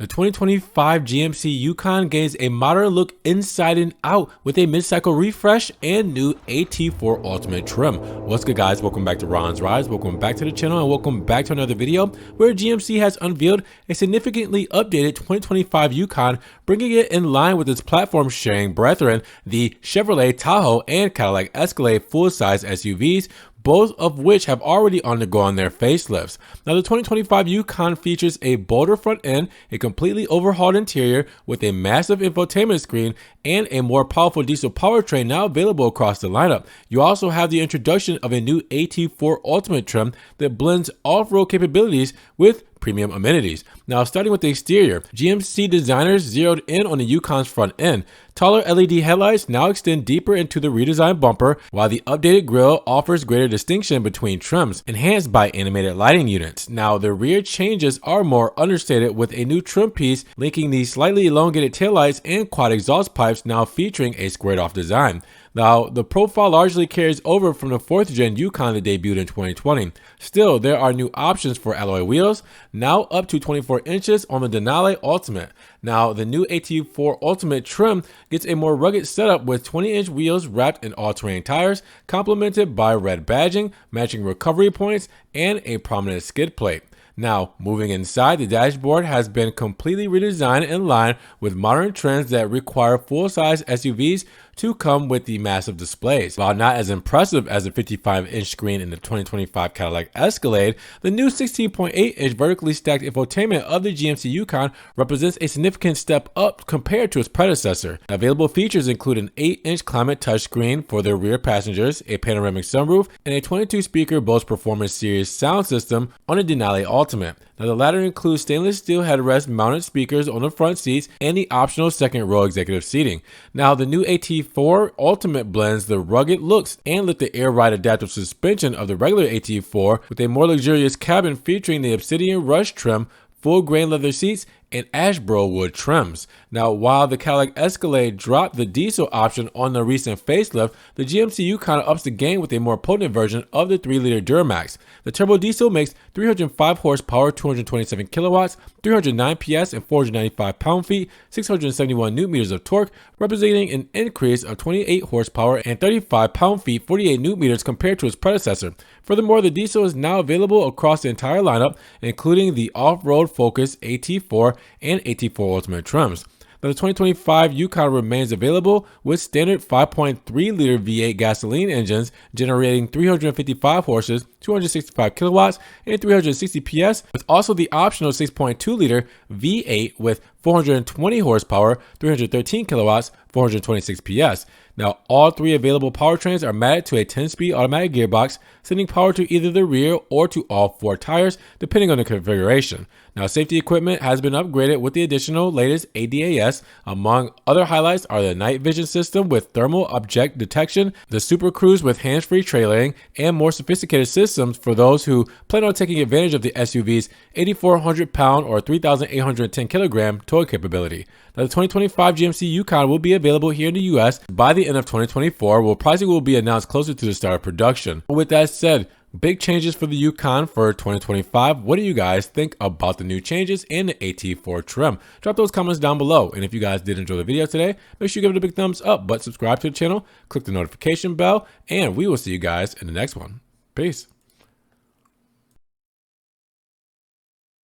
The 2025 GMC Yukon gains a modern look inside and out with a mid-cycle refresh and new AT4 Ultimate trim. What's good, guys? Welcome back to Ron's Rides. Welcome back to the channel and welcome back to another video where GMC has unveiled a significantly updated 2025 Yukon, bringing it in line with its platform-sharing brethren, the Chevrolet Tahoe and Cadillac Escalade full-size SUVs, both of which have already undergone their facelifts. Now, the 2025 Yukon features a bolder front end, a completely overhauled interior with a massive infotainment screen, and a more powerful diesel powertrain now available across the lineup. You also have the introduction of a new AT4 Ultimate trim that blends off-road capabilities with premium amenities. Now, starting with the exterior, GMC designers zeroed in on the Yukon's front end. Taller LED headlights now extend deeper into the redesigned bumper, while the updated grille offers greater distinction between trims, enhanced by animated lighting units. Now, the rear changes are more understated with a new trim piece linking the slightly elongated taillights and quad exhaust pipes now featuring a squared-off design. Now, the profile largely carries over from the 4th gen Yukon that debuted in 2020. Still, there are new options for alloy wheels, now up to 24 inches on the Denali Ultimate. Now, the new AT4 Ultimate trim gets a more rugged setup with 20-inch wheels wrapped in all-terrain tires, complemented by red badging, matching recovery points, and a prominent skid plate. Now, moving inside, the dashboard has been completely redesigned in line with modern trends that require full-size SUVs to come with the massive displays. While not as impressive as the 55-inch screen in the 2025 Cadillac Escalade, the new 16.8-inch vertically stacked infotainment of the GMC Yukon represents a significant step up compared to its predecessor. Available features include an 8-inch climate touchscreen for the rear passengers, a panoramic sunroof, and a 22-speaker Bose Performance Series sound system on the Denali Ultimate. Now, the latter includes stainless steel headrest mounted speakers on the front seats and the optional second row executive seating. Now, the new AT4 Ultimate blends the rugged looks and lift the air ride adaptive suspension of the regular AT4 with a more luxurious cabin featuring the Obsidian Rush trim, full grain leather seats, and Ashbro wood trims. Now, while the Cadillac Escalade dropped the diesel option on the recent facelift, the GMC Yukon ups the game with a more potent version of the 3-liter Duramax. The turbo diesel makes 305 horsepower, 227 kilowatts, 309 PS, and 495 pound-feet, 671 newton-meters of torque, representing an increase of 28 horsepower and 35 pound-feet, 48 newton-meters compared to its predecessor. Furthermore, the diesel is now available across the entire lineup, including the off-road focused AT4 and AT4 Ultimate trims. Now, the 2025 Yukon remains available with standard 5.3-liter V8 gasoline engines generating 355 horses, 265 kilowatts, and 360 PS, with also the optional 6.2-liter V8 with 420 horsepower, 313 kilowatts, 426 PS. Now, all three available powertrains are matted to a 10-speed automatic gearbox, sending power to either the rear or to all 4 tires, depending on the configuration. Now, safety equipment has been upgraded with the additional latest ADAS. Among other highlights are the night vision system with thermal object detection, the Super Cruise with hands-free trailering, and more sophisticated systems for those who plan on taking advantage of the SUV's 8,400-pound or 3,810-kilogram towing capability. Now, the 2025 GMC Yukon will be available here in the US by the end of 2024, while pricing will be announced closer to the start of production. With that said, big changes for the Yukon for 2025. What do you guys think about the new changes in the AT4 trim? Drop those comments down below. And if you guys did enjoy the video today, make sure you give it a big thumbs up, but subscribe to the channel, click the notification bell, and we will see you guys in the next one. Peace.